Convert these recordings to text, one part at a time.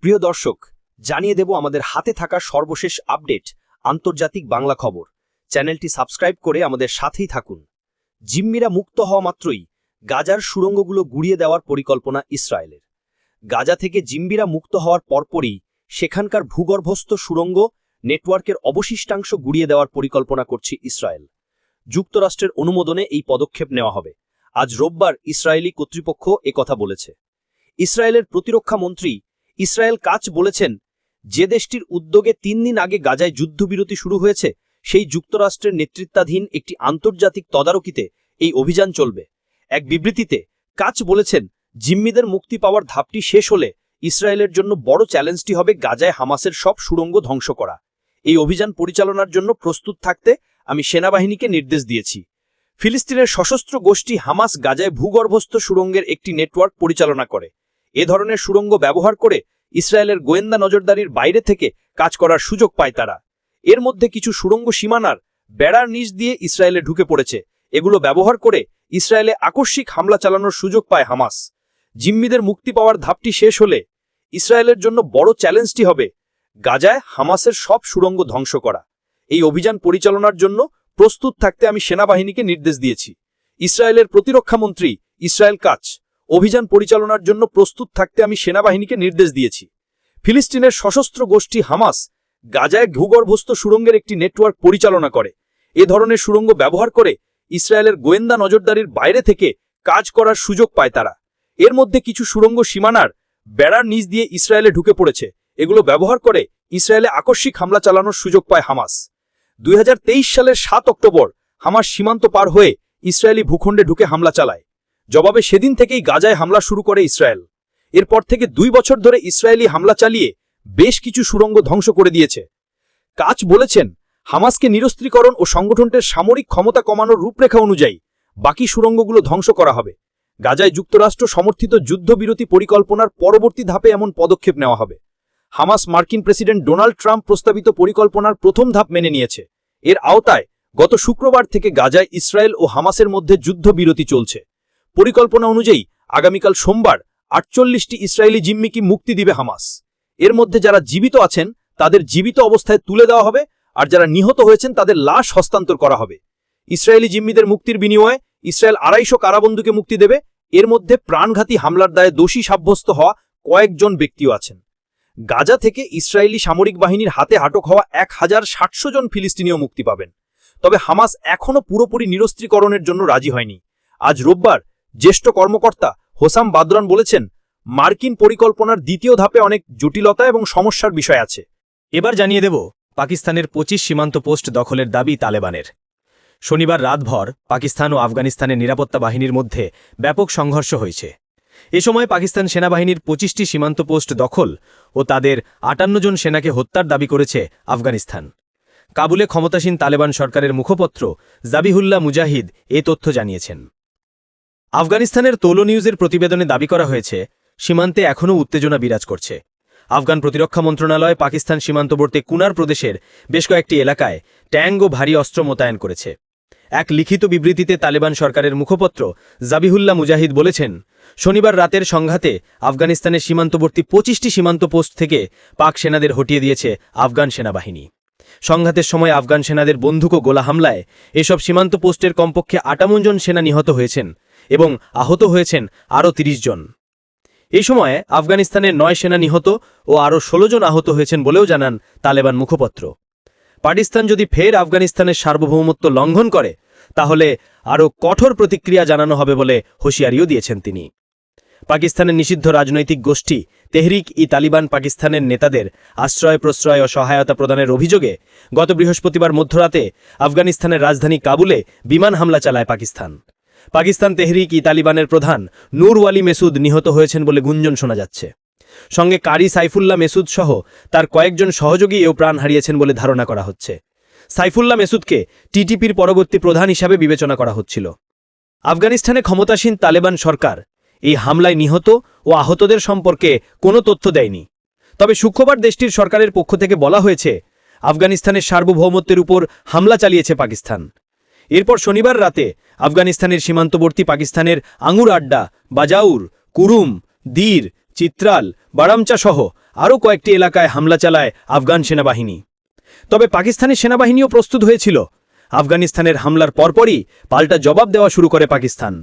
প্রিয় দর্শক, জানিয়ে দেব আমাদের হাতে থাকা সর্বশেষ আপডেট আন্তর্জাতিক বাংলা খবর। চ্যানেলটি সাবস্ক্রাইব করে আমাদের সাথেই থাকুন। জিম্মিরা মুক্ত হওয়া মাত্রই গাজার সুড়ঙ্গগুলো গুড়িয়ে দেওয়ার পরিকল্পনা ইসরায়েলের। গাজা থেকে জিম্মিরা মুক্ত হওয়ার পরপরই সেখানকার ভূগর্ভস্থ সুড়ঙ্গ নেটওয়ার্কের অবশিষ্টাংশ গুড়িয়ে দেওয়ার পরিকল্পনা করছে ইসরায়েল। যুক্তরাষ্ট্রের অনুমোদনে এই পদক্ষেপ নেওয়া হবে। আজ রোববার ইসরায়েলি কর্তৃপক্ষ একথা বলেছে। ইসরায়েলের প্রতিরক্ষা মন্ত্রী ইসরায়েল কাচ বলেছেন, যে দেশটির উদ্যোগে 3 দিন আগে গাজায় যুদ্ধবিরতি শুরু হয়েছে সেই যুক্তরাষ্ট্রের নেতৃত্বাধীন একটি আন্তর্জাতিক তদারকিতে এই অভিযান চলবে। এক বিবৃতিতে কাচ বলেছেন, জিম্মিদের মুক্তি পাওয়ার ধাপটি শেষ হলে ইসরায়েলের জন্য বড় চ্যালেঞ্জটি হবে গাজায় হামাসের সব সুড়ঙ্গ ধ্বংস করা। এই অভিযান পরিচালনার জন্য প্রস্তুত থাকতে আমি সেনাবাহিনীকে নির্দেশ দিয়েছি। ফিলিস্তিনের সশস্ত্র গোষ্ঠী হামাস গাজায় ভূগর্ভস্থ সুড়ঙ্গের একটি নেটওয়ার্ক পরিচালনা করে। এ ধরনের সুড়ঙ্গ ব্যবহার করে ইসরায়েলের গোয়েন্দা নজরদারির বাইরে থেকে কাজ করার সুযোগ পায় তারা। এর মধ্যে কিছু সুড়ঙ্গ সীমানার বেড়ার নিচ দিয়ে ইসরায়েলে ঢুকে পড়েছে। এগুলো ব্যবহার করে ইসরায়েলে আকস্মিক হামলা চালানোর সুযোগ পায় হামাস। জিম্মিদের মুক্তি পাওয়ার ধাপটি শেষ হলে ইসরায়েলের জন্য বড় চ্যালেঞ্জটি হবে গাজায় হামাসের সব সুড়ঙ্গ ধ্বংস করা। এই অভিযান পরিচালনার জন্য প্রস্তুত থাকতে আমি সেনাবাহিনীকে নির্দেশ দিয়েছি। ইসরায়েলের প্রতিরক্ষা মন্ত্রী ইসরায়েল কাচ, অভিযান পরিচালনার জন্য প্রস্তুত থাকতে আমি সেনাবাহিনীকে নির্দেশ দিয়েছি। ফিলিস্তিনের সশস্ত্র গোষ্ঠী হামাস গাজায় ভূগর্ভস্থ সুড়ঙ্গের একটি নেটওয়ার্ক পরিচালনা করে। এ ধরনের সুড়ঙ্গ ব্যবহার করে ইসরায়েলের গোয়েন্দা নজরদারির বাইরে থেকে কাজ করার সুযোগ পায় তারা। এর মধ্যে কিছু সুড়ঙ্গ সীমানার বেড়ার নিচ দিয়ে ইসরায়েলে ঢুকে পড়েছে। এগুলো ব্যবহার করে ইসরায়েলে আকস্মিক হামলা চালানোর সুযোগ পায় হামাস। 2023 সালের 7 অক্টোবর হামাস সীমান্ত পার হয়ে ইসরায়েলি ভূখণ্ডে ঢুকে হামলা চালায়। জবাবে সেদিন থেকেই গাজায় হামলা শুরু করে ইসরায়েল। এরপর থেকে 2 বছর ধরে ইসরায়েলি হামলা চালিয়ে বেশ কিছু সুড়ঙ্গ ধ্বংস করে দিয়েছে। কাচ বলেছেন, হামাসকে নিরস্ত্রীকরণ ও সংগঠনটির সামরিক ক্ষমতা কমানোর রূপরেখা অনুযায়ী বাকি সুড়ঙ্গগুলো ধ্বংস করা হবে। গাজায় যুক্তরাষ্ট্র সমর্থিত যুদ্ধবিরতি পরিকল্পনার পরবর্তী ধাপে এমন পদক্ষেপ নেওয়া হবে। হামাস মার্কিন প্রেসিডেন্ট ডোনাল্ড ট্রাম্প প্রস্তাবিত পরিকল্পনার প্রথম ধাপ মেনে নিয়েছে। এর আওতায় গত শুক্রবার থেকে গাজায় ইসরায়েল ও হামাসের মধ্যে যুদ্ধবিরতি চলছে। পরিকল্পনা অনুযায়ী আগামীকাল সোমবার 48টি ইসরায়েলি জিম্মিকে মুক্তি দিবে হামাস। এর মধ্যে যারা জীবিত আছেন তাদের জীবিত অবস্থায় তুলে দেওয়া হবে, আর যারা নিহত হয়েছেন তাদের লাশ হস্তান্তর করা হবে। ইসরায়েলি জিম্মিদের মুক্তির বিনিময়ে ইসরায়েল 250 কারাবন্দীকে মুক্তি দেবে। এর মধ্যে প্রাণঘাতী হামলার দায়ে দোষী সাব্যস্ত হওয়া কয়েকজন ব্যক্তিও আছেন। গাজা থেকে ইসরায়েলি সামরিক বাহিনীর হাতে আটক হওয়া 1700 জন ফিলিস্তিনিও মুক্তি পাবেন। তবে হামাস এখনও পুরোপুরি নিরস্ত্রীকরণের জন্য রাজি হয়নি। আজ রোববার জ্যেষ্ঠ কর্মকর্তা হোসাম বাদরান বলেছেন, মার্কিন পরিকল্পনার দ্বিতীয় ধাপে অনেক জটিলতা এবং সমস্যার বিষয় আছে। এবার জানিয়ে দেব পাকিস্তানের 25 সীমান্ত পোস্ট দখলের দাবি তালেবানের। শনিবার রাতভর পাকিস্তান ও আফগানিস্তানের নিরাপত্তা বাহিনীর মধ্যে ব্যাপক সংঘর্ষ হয়েছে। এ সময় পাকিস্তান সেনাবাহিনীর 25টি সীমান্ত পোস্ট দখল ও তাদের 58 জন সেনাকে হত্যার দাবি করেছে আফগানিস্তান। কাবুলে ক্ষমতাসীন তালেবান সরকারের মুখপত্র জাবিহুল্লাহ মুজাহিদ এ তথ্য জানিয়েছেন। আফগানিস্তানের তোলো নিউজের প্রতিবেদনে দাবি করা হয়েছে, সীমান্তে এখনও উত্তেজনা বিরাজ করছে। আফগান প্রতিরক্ষা মন্ত্রণালয় পাকিস্তান সীমান্তবর্তী কুনার প্রদেশের বেশ কয়েকটি এলাকায় ট্যাঙ্ক ও ভারী অস্ত্র মোতায়েন করেছে। এক লিখিত বিবৃতিতে তালেবান সরকারের মুখপত্র জাবিহুল্লাহ মুজাহিদ বলেছেন, শনিবার রাতের সংঘাতে আফগানিস্তানের সীমান্তবর্তী 25টি সীমান্ত পোস্ট থেকে পাক সেনাদের হটিয়ে দিয়েছে আফগান সেনাবাহিনী। সংঘাতের সময় আফগান সেনাদের বন্দুক ও গোলা হামলায় এসব সীমান্ত পোস্টের কমপক্ষে 58 জন সেনা নিহত হয়েছেন এবং আহত হয়েছেন আরও 30 জন। এই সময়ে আফগানিস্তানের 9 সেনা নিহত ও আরও 16 জন আহত হয়েছেন বলেও জানান তালেবান মুখপত্র। পাকিস্তান যদি ফের আফগানিস্তানের সার্বভৌমত্ব লঙ্ঘন করে তাহলে আরও কঠোর প্রতিক্রিয়া জানানো হবে বলে হুঁশিয়ারিও দিয়েছেন তিনি। পাকিস্তানের নিষিদ্ধ রাজনৈতিক গোষ্ঠী তেহরিক ই তালিবান পাকিস্তানের নেতাদের আশ্রয় প্রশ্রয় ও সহায়তা প্রদানের অভিযোগে গত বৃহস্পতিবার মধ্যরাতে আফগানিস্তানের রাজধানী কাবুলে বিমান হামলা চালায় পাকিস্তান। পাকিস্তান তেহরিক ই তালিবানের প্রধান নূর ওয়ালি মেসুদ নিহত হয়েছেন বলে গুঞ্জন শোনা যাচ্ছে। সঙ্গে কারি সাইফুল্লাহ মেসুদ সহ তার কয়েকজন সহযোগী এও প্রাণ হারিয়েছেন বলে ধারণা করা হচ্ছে। সাইফুল্লাহ মেসুদকে টিটিপির পরবর্তী প্রধান হিসাবে বিবেচনা করা হচ্ছিল। আফগানিস্তানে ক্ষমতাসীন তালেবান সরকার এই হামলায় নিহত ও আহতদের সম্পর্কে কোনো তথ্য দেয়নি। তবে শুক্রবার দেশটির সরকারের পক্ষ থেকে বলা হয়েছে, আফগানিস্তানের সার্বভৌমত্বের উপর হামলা চালিয়েছে পাকিস্তান। এরপর শনিবার রাতে আফগানিস্তানের সীমান্তবর্তী পাকিস্তানের আঙুর আড্ডা, বাজাউর, কুরুম, দীর, চিত্রাল বারামচা সহ আরও কয়েকটি এলাকায় হামলা চালায় আফগান সেনাবাহিনী। তবে পাকিস্তানি সেনাবাহিনীও প্রস্তুত হয়েছিল। আফগানিস্তানের হামলার পরপরই পাল্টা জবাব দেওয়া শুরু করে পাকিস্তান।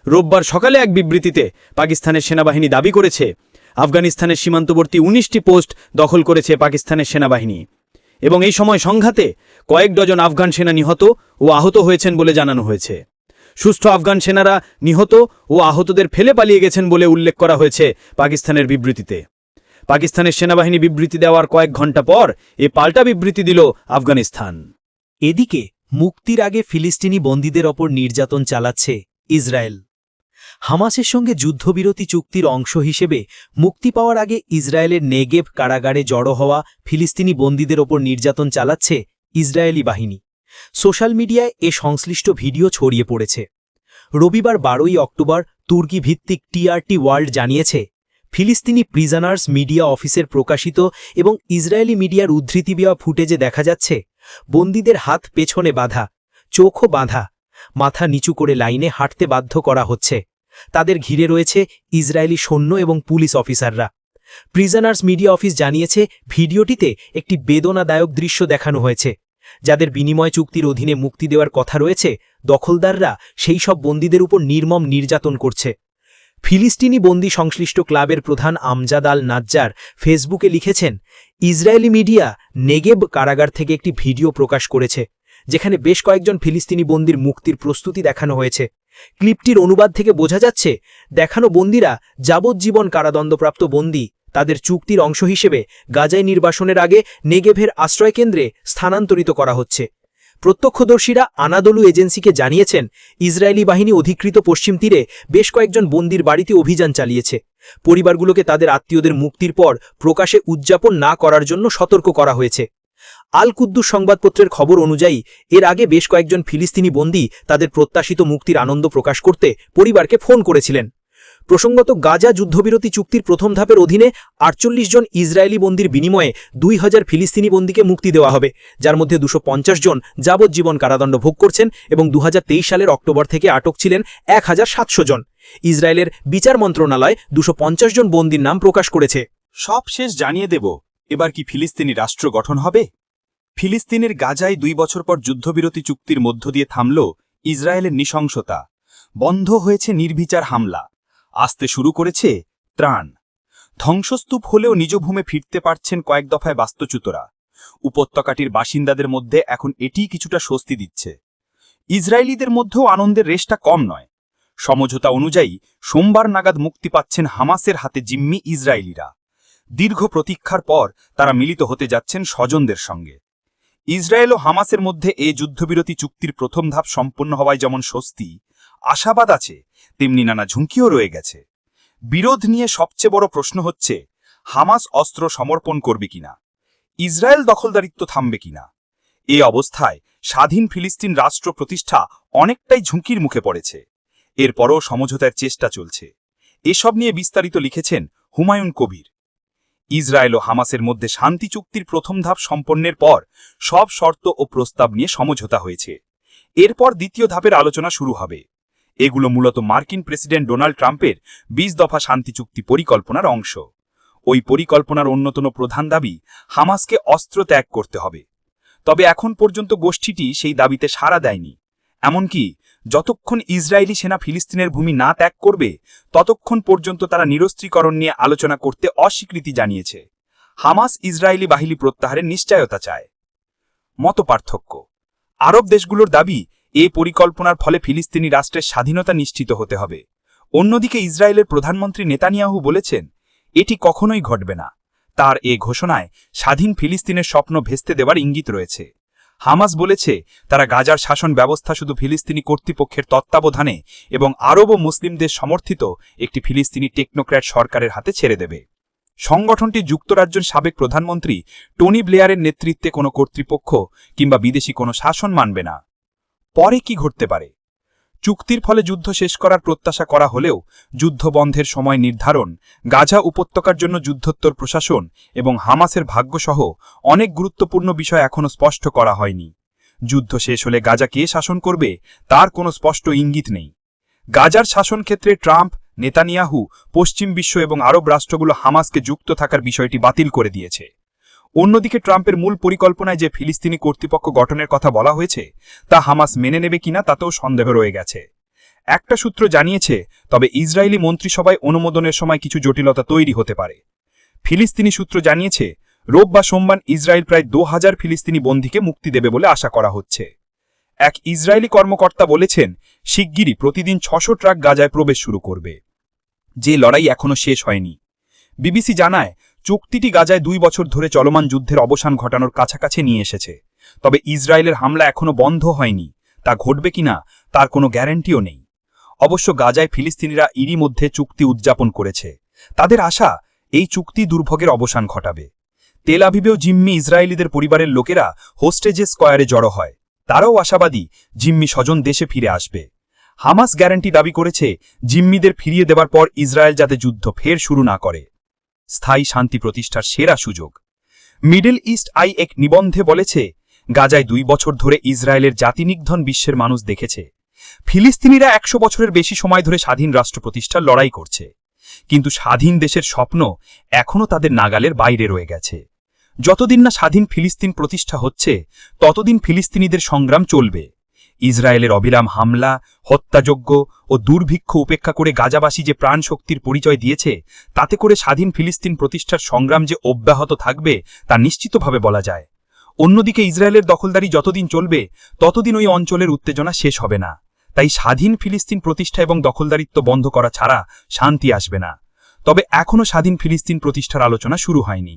রোববার সকালে এক বিবৃতিতে পাকিস্তানের সেনাবাহিনী দাবি করেছে, আফগানিস্তানের সীমান্তবর্তী ১৯টি পোস্ট দখল করেছে পাকিস্তানের সেনাবাহিনী এবং এই সময় সংঘাতে কয়েক ডজন আফগান সেনা নিহত ও আহত হয়েছেন বলে জানানো হয়েছে। সুস্থ আফগান সেনারা নিহত ও আহতদের ফেলে পালিয়ে গেছেন বলে উল্লেখ করা হয়েছে পাকিস্তানের বিবৃতিতে। পাকিস্তানের সেনাবাহিনী বিবৃতি দেওয়ার কয়েক ঘণ্টা পর এ পাল্টা বিবৃতি দিল আফগানিস্তান। এদিকে মুক্তির আগে ফিলিস্তিনি বন্দীদের ওপর নির্যাতন চালাচ্ছে ইসরায়েল। হামাসের সঙ্গে যুদ্ধবিরতি চুক্তির অংশ হিসেবে মুক্তি পাওয়ার আগে ইসরায়েলের নেগেভ কারাগারে জড়ো হওয়া ফিলিস্তিনি বন্দীদের ওপর নির্যাতন চালাচ্ছে ইসরায়েলি বাহিনী। সোশ্যাল মিডিয়ায় এ সংশ্লিষ্ট ভিডিও ছড়িয়ে পড়েছে। রবিবার ১২ই অক্টোবর তুর্কি ভিত্তিক টিআরটি ওয়ার্ল্ড জানিয়েছে, ফিলিস্তিনি প্রিজনার্স মিডিয়া অফিসের প্রকাশিত এবং ইসরায়েলি মিডিয়ার উদ্ধৃতি দেওয়া ফুটেজে দেখা যাচ্ছে বন্দীদের হাত পেছনে বাঁধা, চোখও বাঁধা, মাথা নিচু করে লাইনে হাঁটতে বাধ্য করা হচ্ছে। তাদের ঘিরে রয়েছে ইসরায়েলি সৈন্য এবং পুলিশ অফিসাররা। প্রিজনার্স মিডিয়া অফিস জানিয়েছে, ভিডিওটিতে একটি বেদনাদায়ক দৃশ্য দেখানো হয়েছে। যাদের বিনিময় চুক্তির অধীনে মুক্তি দেওয়ার কথা রয়েছে, দখলদাররা সেই সব বন্দীদের উপর নির্মম নির্যাতন করছে। ফিলিস্তিনি বন্দী সংশ্লিষ্ট ক্লাবের প্রধান আমজাদ আল নাজ্জার ফেসবুকে লিখেছেন, ইসরায়েলি মিডিয়া নেগেব কারাগার থেকে একটি ভিডিও প্রকাশ করেছে, যেখানে বেশ কয়েকজন ফিলিস্তিনি বন্দীর মুক্তির প্রস্তুতি দেখানো হয়েছে। ক্লিপটির অনুবাদ থেকে বোঝা যাচ্ছে, দেখানো বন্দীরা যাবজ্জীবন কারাদণ্ডপ্রাপ্ত বন্দী। তাদের চুক্তির অংশ হিসেবে গাজায় নির্বাসনের আগে নেগেভের আশ্রয়কেন্দ্রে স্থানান্তরিত করা হচ্ছে। প্রত্যক্ষদর্শীরা আনাদলু এজেন্সিকে জানিয়েছেন, ইসরায়েলি বাহিনী অধিকৃত পশ্চিম তীরে বেশ কয়েকজন বন্দীর বাড়িতে অভিযান চালিয়েছে। পরিবারগুলোকে তাদের আত্মীয়দের মুক্তির পর প্রকাশে উদযাপন না করার জন্য সতর্ক করা হয়েছে। আল কুদ্দুস সংবাদপত্রের খবর অনুযায়ী এর আগে বেশ কয়েকজন ফিলিস্তিনি বন্দী তাদের প্রত্যাশিত মুক্তির আনন্দ প্রকাশ করতে পরিবারকে ফোন করেছিলেন। প্রসঙ্গত, গাজা যুদ্ধবিরতি চুক্তির প্রথম ধাপের অধীনে ৪৮ জন ইসরায়েলি বন্দীর বিনিময়ে ২০০০ ফিলিস্তিনি বন্দীকে মুক্তি দেওয়া হবে, যার মধ্যে ২৫০ জন যাবজ্জীবন কারাদণ্ড ভোগ করছেন এবং ২০২৩ সালের অক্টোবর থেকে আটক ছিলেন ১৭০০ জন। ইসরায়েলের বিচার মন্ত্রণালয় ২৫০ জন বন্দীর নাম প্রকাশ করেছে। সব শেষ জানিয়ে দেব, এবার কি ফিলিস্তিনি রাষ্ট্র গঠন হবে? ফিলিস্তিনের গাজায় ২ বছর পর যুদ্ধবিরতি চুক্তির মধ্য দিয়ে থামল ইসরায়েলের নৃশংসতা। বন্ধ হয়েছে নির্বিচার হামলা, আসতে শুরু করেছে ত্রাণ। ধ্বংসস্তূপ হলেও নিজ ভূমে ফিরতে পারছেন কয়েক দফায় বাস্তুচ্যুতরা। উপত্যকাটির বাসিন্দাদের মধ্যে এখন এটিই কিছুটা স্বস্তি দিচ্ছে। ইসরায়েলিদের মধ্যেও আনন্দের রেশটা কম নয়। সমঝোতা অনুযায়ী সোমবার নাগাদ মুক্তি পাচ্ছেন হামাসের হাতে জিম্মি ইসরায়েলিরা। দীর্ঘ প্রতীক্ষার পর তারা মিলিত হতে যাচ্ছেন স্বজনদের সঙ্গে। ইসরায়েল ও হামাসের মধ্যে এ যুদ্ধবিরতি চুক্তির প্রথম ধাপ সম্পন্ন হওয়ায় যেমন স্বস্তি, আশাবাদ আছে, তেমনি নানা ঝুঁকিও রয়ে গেছে। বিরোধ নিয়ে সবচেয়ে বড় প্রশ্ন হচ্ছে, হামাস অস্ত্র সমর্পণ করবে কিনা, ইসরায়েল দখলদারিত্ব থামবে কিনা। এ অবস্থায় স্বাধীন ফিলিস্তিন রাষ্ট্র প্রতিষ্ঠা অনেকটাই ঝুঁকির মুখে পড়েছে। এরপরও সমঝোতার চেষ্টা চলছে। এসব নিয়ে বিস্তারিত লিখেছেন হুমায়ুন কবির। ইসরায়েল ও হামাসের মধ্যে শান্তি চুক্তির প্রথম ধাপ সম্পন্নের পর সব শর্ত ও প্রস্তাব নিয়ে সমঝোতা হয়েছে। এরপর দ্বিতীয় ধাপের আলোচনা শুরু হবে। এগুলো মূলত মার্কিন প্রেসিডেন্ট ডোনাল্ড ট্রাম্পের ২০ দফা শান্তি চুক্তি পরিকল্পনার অংশ। ওই পরিকল্পনার অন্যতম প্রধান দাবি, হামাসকে অস্ত্র ত্যাগ করতে হবে। তবে এখন পর্যন্ত গোষ্ঠীটি সেই দাবিতে সাড়া দেয়নি। এমনকি যতক্ষণ ইসরায়েলি সেনা ফিলিস্তিনের ভূমি না ত্যাগ করবে, ততক্ষণ পর্যন্ত তারা নিরস্ত্রীকরণ নিয়ে আলোচনা করতে অস্বীকৃতি জানিয়েছে। হামাস ইসরায়েলি বাহিনী প্রত্যাহারের নিশ্চয়তা চায়। মতপার্থক্য। আরব দেশগুলোর দাবি, এ পরিকল্পনার ফলে ফিলিস্তিনি রাষ্ট্রের স্বাধীনতা নিশ্চিত হতে হবে। অন্যদিকে ইসরায়েলের প্রধানমন্ত্রী নেতানিয়াহু বলেছেন, এটি কখনোই ঘটবে না। তার এ ঘোষণায় স্বাধীন ফিলিস্তিনের স্বপ্ন ভেস্তে দেওয়ার ইঙ্গিত রয়েছে। হামাস বলেছে, তারা গাজার শাসন ব্যবস্থা শুধু ফিলিস্তিনি কর্তৃপক্ষের তত্ত্বাবধানে এবং আরব ও মুসলিমদের সমর্থিত একটি ফিলিস্তিনি টেকনোক্র্যাট সরকারের হাতে ছেড়ে দেবে। সংগঠনটি যুক্তরাজ্যের সাবেক প্রধানমন্ত্রী টনি ব্লেয়ারের নেতৃত্বে কোনো কর্তৃপক্ষ কিংবা বিদেশি কোনো শাসন মানবে না। পরে কি ঘটতে পারে? চুক্তির ফলে যুদ্ধ শেষ করার প্রত্যাশা করা হলেও যুদ্ধ বন্ধের সময় নির্ধারণ, গাজা উপত্যকার জন্য যুদ্ধোত্তর প্রশাসন এবং হামাসের ভাগ্যসহ অনেক গুরুত্বপূর্ণ বিষয় এখনও স্পষ্ট করা হয়নি। যুদ্ধ শেষ হলে গাজা কে শাসন করবে, তার কোনো স্পষ্ট ইঙ্গিত নেই। গাজার শাসন ক্ষেত্রে ট্রাম্প, নেতানিয়াহু পশ্চিম বিশ্ব এবং আরব রাষ্ট্রগুলো হামাসকে যুক্ত থাকার বিষয়টি বাতিল করে দিয়েছে। অন্যদিকে ট্রাম্পের মূল পরিকল্পনায় যে ফিলিস্তিনি কর্তৃপক্ষ গঠনের কথা বলা হয়েছে তা হামাস মেনে নেবে কিনা তাতেও সন্দেহ রয়ে গেছে। একটা সূত্র জানিয়েছে, তবে ইসরায়েলি মন্ত্রিসভায় অনুমোদনের সময় কিছু জটিলতা তৈরি হতে পারে। ফিলিস্তিনি সূত্র জানিয়েছে, রোব বা সোমবার ইসরায়েল প্রায় 2000 ফিলিস্তিনি বন্দীকে মুক্তি দেবে বলে আশা করা হচ্ছে। এক ইসরায়েলি কর্মকর্তা বলেছেন, শিগগিরই প্রতিদিন 600 ট্রাক গাজায় প্রবেশ শুরু করবে। যে লড়াই এখনও শেষ হয়নি। বিবিসি জানায়, চুক্তিটি গাজায় 2 বছর ধরে চলমান যুদ্ধের অবসান ঘটানোর কাছাকাছি নিয়ে এসেছে। তবে ইসরায়েলের হামলা এখনও বন্ধ হয়নি, তা ঘটবে কিনা তার কোনো গ্যারান্টিও নেই। অবশ্য গাজায় ফিলিস্তিনিরা এরই মধ্যে চুক্তি উদযাপন করেছে। তাদের আশা, এই চুক্তি দুর্ভোগের অবসান ঘটাবে। তেল আভিবেও জিম্মি ইসরায়েলিদের পরিবারের লোকেরা হোস্টেজে স্কয়ারে জড়ো হয়। তারাও আশাবাদী জিম্মি স্বজন দেশে ফিরে আসবে। হামাস গ্যারান্টি দাবি করেছে, জিম্মিদের ফিরিয়ে দেবার পর ইসরায়েল যাতে যুদ্ধ ফের শুরু না করে। স্থায়ী শান্তি প্রতিষ্ঠার সেরা সুযোগ। মিডল ইস্ট আই এক নিবন্ধে বলেছে, গাজায় 2 বছর ধরে ইসরায়েলের জাতিনির্ধন বিশ্বের মানুষ দেখেছে। ফিলিস্তিনিরা 100 বছরের বেশি সময় ধরে স্বাধীন রাষ্ট্র প্রতিষ্ঠার লড়াই করছে, কিন্তু স্বাধীন দেশের স্বপ্ন এখনও তাদের নাগালের বাইরে রয়ে গেছে। যতদিন না স্বাধীন ফিলিস্তিন প্রতিষ্ঠা হচ্ছে, ততদিন ফিলিস্তিনিদের সংগ্রাম চলবে। ইসরায়েলের অবিরাম হামলা, হত্যাযজ্ঞ ও দুর্ভিক্ষ উপেক্ষা করে গাজাবাসী যে প্রাণশক্তির পরিচয় দিয়েছে, তাতে করে স্বাধীন ফিলিস্তিন প্রতিষ্ঠার সংগ্রাম যে অব্যাহত থাকবে তা নিশ্চিতভাবে বলা যায়। অন্যদিকে ইসরায়েলের দখলদারি যতদিন চলবে, ততদিন ওই অঞ্চলের উত্তেজনা শেষ হবে না। তাই স্বাধীন ফিলিস্তিন প্রতিষ্ঠা এবং দখলদারিত্ব বন্ধ করা ছাড়া শান্তি আসবে না। তবে এখনও স্বাধীন ফিলিস্তিন প্রতিষ্ঠার আলোচনা শুরু হয়নি।